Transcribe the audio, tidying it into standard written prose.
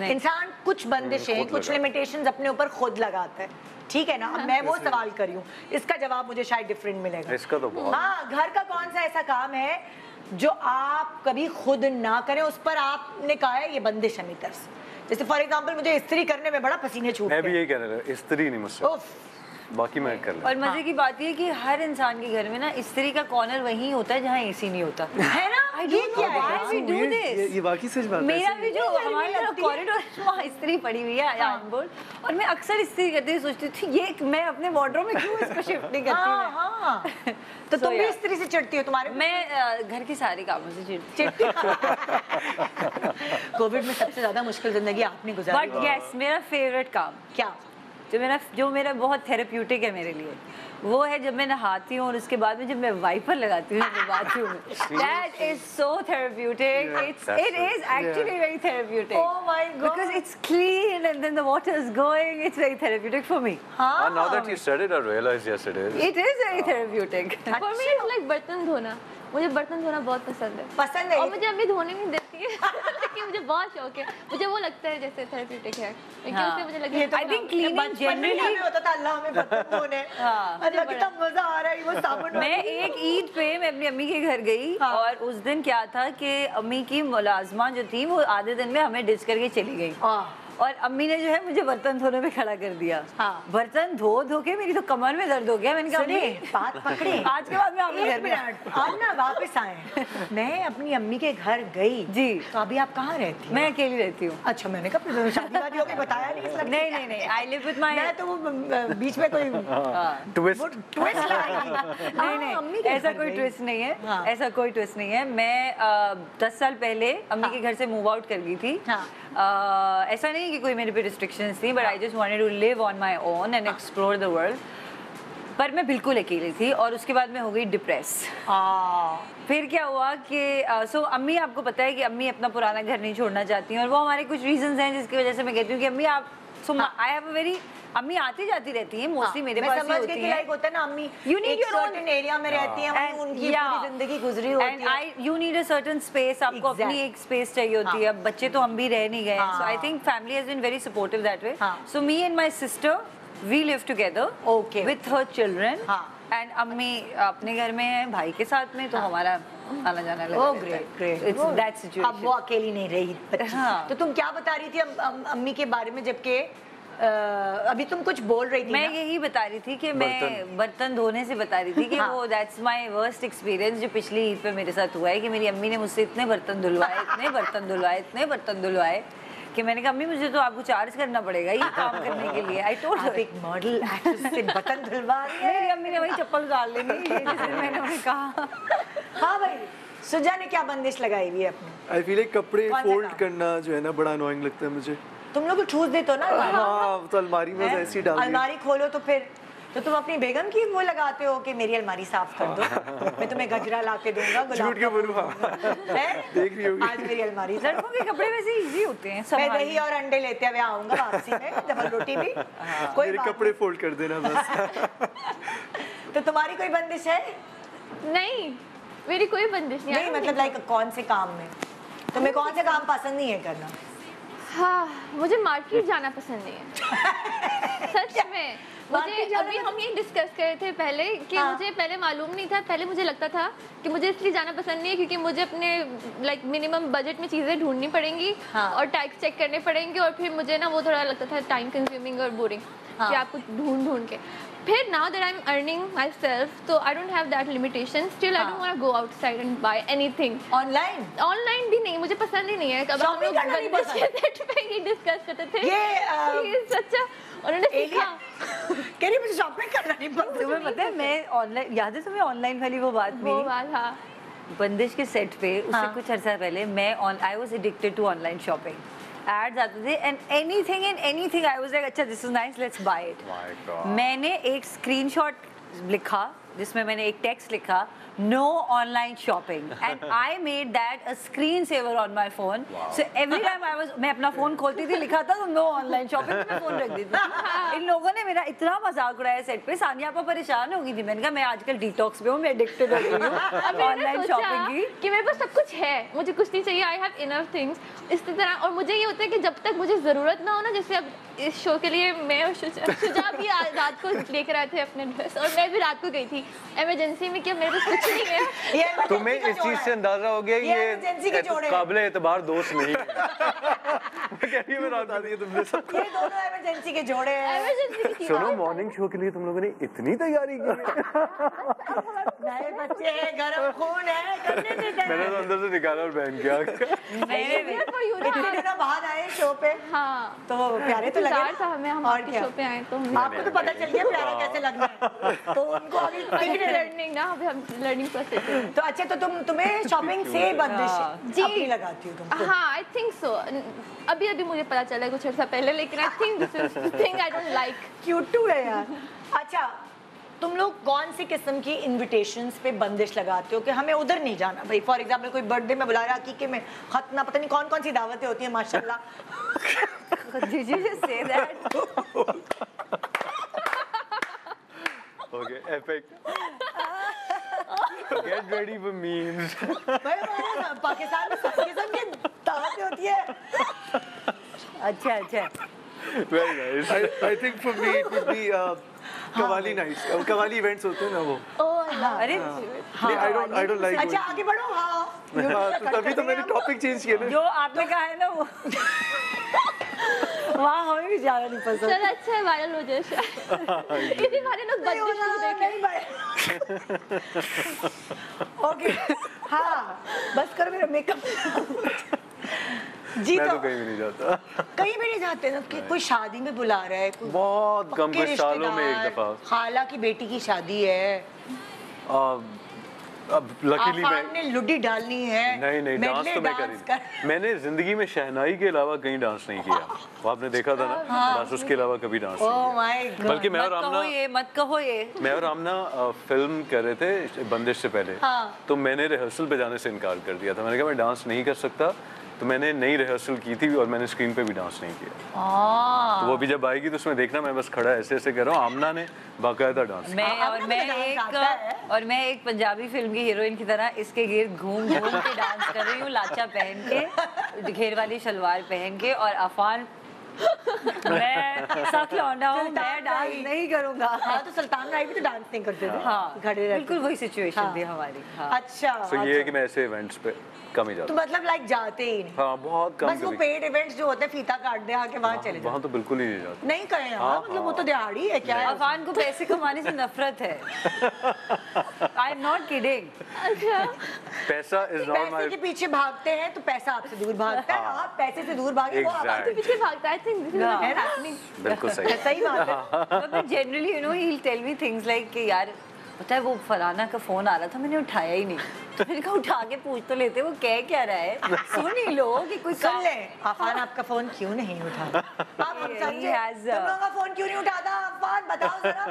इंसान कुछ बंदिशें, कुछ लिमिटेशंस अपने ऊपर खुद लगाता है, ठीक है ना। अब मैं वो सवाल कर रही हूँ, इसका जवाब मुझे शायद डिफरेंट मिलेगा। इसका तो बहुत। हाँ, घर का कौन सा ऐसा काम है जो आप कभी खुद ना करें, उस पर आपने कहा है ये बंदिश है मेरी तरफ से। जैसे फॉर एग्जांपल मुझे इस्त्री करने में बड़ा पसीने छूटते हैं। मैं भी यही कह रहा था, इस्त्री नहीं मुझसे, बाकी मैं कर लेता। और मजे की बात ये है कि हर इंसान के घर में ना इस्त्री का कॉर्नर वही होता है जहाँ एसी नहीं होता है ना। ये क्या है? Why we do this? ये बाकी सच बात है। मेरा भी जो हमारे कॉरिडोर वहाँ इस्त्री पड़ी हुई है आयरन बोर्ड, और मैं अक्सर इस्त्री करती हुई सोचती थी ये मैं अपने वार्डरोब में क्यों इसको शिफ्ट नहीं करती मैं। हाँ। तो तुम भी इस्त्री से चिढ़ती हो? तुम्हारे मैं घर के सारे कामों से चिढ़ती कोविड में सबसे ज्यादा मुश्किल जिंदगी आपने गुजारी। बट यस, मेरा फेवरेट काम क्या? जो मेरा बहुत थेरेप्यूटिक है मेरे लिए, वो है जब मैं नहाती हूँ और उसके बाद में जब मैं वाइपर लगाती हूँ बाथरूम में। That is so therapeutic. It is actually very therapeutic. Oh my God. Because it's clean and then the water is going. It's very therapeutic for me. हाँ। Now that you said it, I realized yes it is. It is very therapeutic. For me it's like बर्तन धोना। मुझे बर्तन धोना बहुत पसंद है। पसंद है? और मुझे अम्मी धोने नहीं देती है लेकिन मुझे बहुत शौक है। मुझे वो लगता है जैसे थेरेप्यूटिक है। हाँ। मुझे लगता है I think cleaning generally होता था अल्लाह हमें बर्तन धोने। अल्लाह कितना मजा आ रहा है वो साबुन। मैं एक ईद पे मैं अपनी अम्मी के घर गई और उस दिन क्या था कि अम्मी की मुलाजमा जो थी वो आधे दिन में हमें डिच करके चली गई और अम्मी ने जो है मुझे बर्तन धोने में खड़ा कर दिया। बर्तन धो के मेरी तो कमर में दर्द हो गया। मैंने कहा बात पकड़े, आज के बाद मैं अम्मी घर में आप ना वापस आए। मैं अपनी अम्मी के घर गई जी। तो अभी आप कहाँ रहती? मैं अकेली रहती हूँ। अच्छा, मैंने कहा शादी वादी होके बताया नहीं। नहीं, आई लिव विद माय। मैं तो वो बीच में कोई ट्विस्ट नहीं, ऐसा कोई ट्विस्ट नहीं है। ऐसा कोई ट्विस्ट नहीं है। मैं 10 साल पहले अम्मी के घर से मूव आउट कर गई थी। ऐसा नहीं कि कोई मेरे पे रिस्ट्रिक्शंस थी, but I just wanted to live on my own and explore the world. पर मैं बिल्कुल अकेली थी और उसके बाद मैं हो गई डिप्रेस। फिर क्या हुआ कि सो अम्मी, आपको पता है कि अम्मी अपना पुराना घर नहीं छोड़ना चाहती हैं और वो हमारे कुछ रीजंस हैं जिसकी वजह से मैं कहती हूँ कि अम्मी आप आई हैव अ वेरी अम्मी आती जाती रहती हैं मोस्टली मेरे पास ही होती हैं। लाइक होता है ना अम्मी you need your certain area में रहती हैं, उनकी पूरी जिंदगी गुजरी होती है and you need a certain space. आपको अपनी एक स्पेस चाहिए होती है। अब बच्चे तो हम भी रह नहीं गए, so I think family has been very supportive that way. So me and my sister we live together with her children and अम्मी अपने घर में है भाई के साथ में, तो हमारा आना जाना लगा। Oh great, it's that situation. अब वो अकेली नहीं रही बच्ची। तो तुम क्या बता रही थी अम्मी के बारे में, जबकि अभी तुम कुछ बोल रही थी? मैं यही बता रही थी कि मैं बर्तन धोने से बता रही थी कि वो दैट्स माय वर्स्ट एक्सपीरियंस जो पिछली ईद पे मेरे साथ हुआ है कि मेरी अम्मी ने मुझसे इतने बर्तन धुलवाए कि मैंने कहा अम्मी मुझे तो आपको चार्ज करना पड़ेगा ये काम करने के लिए। आई टोल्ड हर एक मॉडल एक्ट्रेस से बर्तन धुलवा रही है। मेरी अम्मी ने वही चप्पल डाल लेनी जैसे मैंने उन्हें कहा। हाँ भाई, सुजा ने क्या बंदिश लगाई हुई है अपने? आई फील लाइक कपड़े फोल्ड करना जो है ना बड़ा अनोइंग लगता है मुझे। तुम लोग ठूस देते हो ना? हाँ, तो अलमारी में ऐसे ही डाल दिया। अलमारी खोलो तो फिर तो तुम अपनी बेगम की वो लगाते हो कि मेरी अलमारी साफ कर दो, मैं तुम्हें गजरा ला के दूंगा, झूठ के बोलूं। देख रही होगी आज मेरी अलमारी। लड़कों के कपड़े वैसे इजी होते हैं। मैं दही और अंडे लेते हुए आऊंगा वापसी में, डबल रोटी भी। कोई मेरे कपड़े फोल्ड कर देना बस। तो तुम्हारी कोई बंदिश है? नहीं, मेरी कोई बंदिश नहीं। मतलब लाइक कौन से काम में तुम्हें कौन से काम पसंद नहीं है करना? हाँ, मुझे मार्केट जाना पसंद नहीं है सच में। मुझे अभी हम ये डिस्कस कर रहे थे पहले कि मुझे पहले मालूम नहीं था। पहले मुझे लगता था कि मुझे इसलिए जाना पसंद नहीं है क्योंकि मुझे अपने लाइक मिनिमम बजट में चीज़ें ढूंढनी पड़ेंगी और टैक्स चेक करने पड़ेंगे और फिर मुझे ना वो थोड़ा लगता था टाइम कंज्यूमिंग और बोरिंग कि आप कुछ ढूंढ के। फिर now that I'm earning myself, so I don't have that limitation. Still, I don't want to go outside and buy anything. Online भी नहीं, मुझे पसंद ही नहीं है। कब हम लोग बंदिश के सेट पे ही डिस्कस करते थे। ये सच्चा उन्होंने सीखा। कह रही मुझे शॉपिंग करना नहीं पसंद। तुम्हें पता है मैं ऑनलाइन, याद है तुम्हें ऑनलाइन वाली वो बात हाँ। बंदिश के सेट पे उससे कुछ अर्सा पहले मैं I was addicted to online shopping. Ads आते थे and anything I was like अच्छा this is nice let's buy it. मैंने एक स्क्रीनशॉट लिखा जिसमें मैंने एक टेक्स्ट लिखा no online shopping and I made that a screen saver on my phone so every time मैं अपना फोन खोलती थी लिखा था तो नो ऑनलाइन शॉपिंग, मैं फोन रख देती थी। इन लोगों ने मेरा इतना मजाक उड़ाया सेट पे, सानिया आपा परेशान हो गई थी। मैंने कहा मैं आजकल डिटॉक्स पे हूँ, मैं एडिक्टेड हो गई हूँ ऑनलाइन शॉपिंग की कि मेरे पास सब कुछ है, मुझे कुछ नहीं चाहिए, आई हैव इनफ थिंग्स इस तरह। और मुझे ये होता है कि जब तक मुझे ज़रूरत ना हो ना, जैसे अब इस शो के लिए मैं और शुजा भी रात को लेकर आए थे अपने ड्रेस, और मैं भी रात को गई थी इमरजेंसी में कि अब मेरे पास कुछ नहीं है। तुम्हें इस चीज से अंदाजा हो गया ये काबिले एतबार दोस्त नहीं है। मैं बता दी तुमने सब, ये दोनों इमरजेंसी के जोड़े हैं। सुनो मॉर्निंग शो के लिए तुम लोगों ने इतनी तैयारी की है। नए बच्चे हैं, गरम खून है, करने देते हैं। मैंने तो अंदर से निकाला और पहन के आ गया। मैंने भी इतने दिनों बाद आए शो पे, हाँ तो प्यारे तो लगे था हमें, हम और आपके क्या? शो पे आए तो आपको तो पता चल गया प्यारा कैसे लगना है, तो उनको अभी लर्निंग ना, अभी हम लर्निंग प्रोसेस में। तो अच्छा, तो तुम्हें शॉपिंग से बंदिश जी। अपनी लगाती हो तुम? हाँ आई थिंक सो। अभी मुझे पता चला कुछ अर्सा पहले, लेकिन I think this is thing I don't like. Cute है यार। अच्छा, तुम लोग कौन सी किस्म की इनविटेशंस पे बंदिश लगाते हो कि हमें उधर नहीं जाना? भाई फॉर एग्जांपल कोई बर्थडे में बुला रहा, हकीके में खतना, पता नहीं कौन कौन सी दावतें होती हैं माशाल्लाह। Did you just say that? Okay, epic. Get ready for memes. भाई हमारे पाकिस्तान में सब किस्म की दावतें होती है। अच्छा Very nice. I think for me it would be qawwali nights. Qawwali events होते हैं ना वो। अरे नहीं, I don't like. अच्छा आगे बढ़ो। हाँ, तो तभी तो मैंने टॉपिक चेंज किया ना। जो आपने कहा है ना वो वहाँ हमें भी जाना नहीं पसंद। चलो अच्छा है, वायरल हो जाए शायद। इसी बहाने लोग बंदिश को देखें। ओके, हाँ बस करो मेरा मेकअप। जी मैं तो तो कहीं भी नहीं जाता। कहीं भी नहीं जाते ना कि कोई शादी में बुला रहा है, कोई बहुत कम, पक्के कुछ सालों में एक रिश्तेदार, दफा। खाला की बेटी की शादी है, अब लकीली आफान ने लुडी डालनी है। नहीं डांस तो मैं कर मैंने जिंदगी में शहनाई के अलावा कहीं डांस नहीं किया। वो आपने देखा था ना, बस उसके अलावा कभी डांस नहीं ओह किया। My God. बल्कि मैं और मत कहो ये मैं और आमना फिल्म कर रहे थे बंदिश से पहले, हाँ। तो मैंने रिहर्सल पे जाने से इनकार कर दिया था। मैंने कहा मैं डांस नहीं कर सकता, तो मैंने नई रिहर्सल की थी और मैंने स्क्रीन पे भी डांस नहीं किया। तो वो भी जब आएगी तो उसमें देखना मैं बस खड़ा ऐसे ऐसे कर रहा हूँ। आमना ने बाकायदा डांस मैं एक पंजाबी फिल्म की हीरोइन की तरह इसके गिर्द घूम के डांस कर रही हूँ, लाचा पहन के, घेर वाली शलवार पहन के, और अफान मैं सख्त लौंडा हूँ, मैं डांस नहीं करूँगा। हाँ तो सुल्तान राय भी तो डांस नहीं करते थे। हाँ खड़े रहते। बिल्कुल वही सिचुएशन थी हमारी। अच्छा, तो ये है कि मैं ऐसे इवेंट्स पे कम ही जाता तो हूँ। मतलब लाइक जाते ही नहीं? हाँ बहुत कम। बस वो पेड इवेंट्स जो होते हैं फीता काट दे आके वहाँ चले जाओ। वहाँ तो बिल्कुल ही नहीं जाता। नहीं करें यार, मतलब वो तो दिहाड़ी है क्या है? अफान को पैसे कमाने से नफरत है। I am not kidding. पैसा इज नॉट पैसे माय के पीछे भागते हैं तो पैसा आपसे दूर भागता है, आप पैसे से दूर भागे वो आपके पीछे भागता है। आई थिंक दिस इज है ना? बिल्कुल सही। सही बात है। But generally, you know, he'll tell me things like कि यार पता है वो फलाना का फोन आ रहा था, मैंने उठाया ही नहीं। तो मैंने कहा उठा के पूछ तो लेते, वो कह क्या रहा है, सुन ही लो कि कोई सुन ले, अफान आपका फोन क्यों नहीं उठा? आप समझे? तुम लोगों का फोन क्यों नहीं उठाता? अफान बताओ जरा।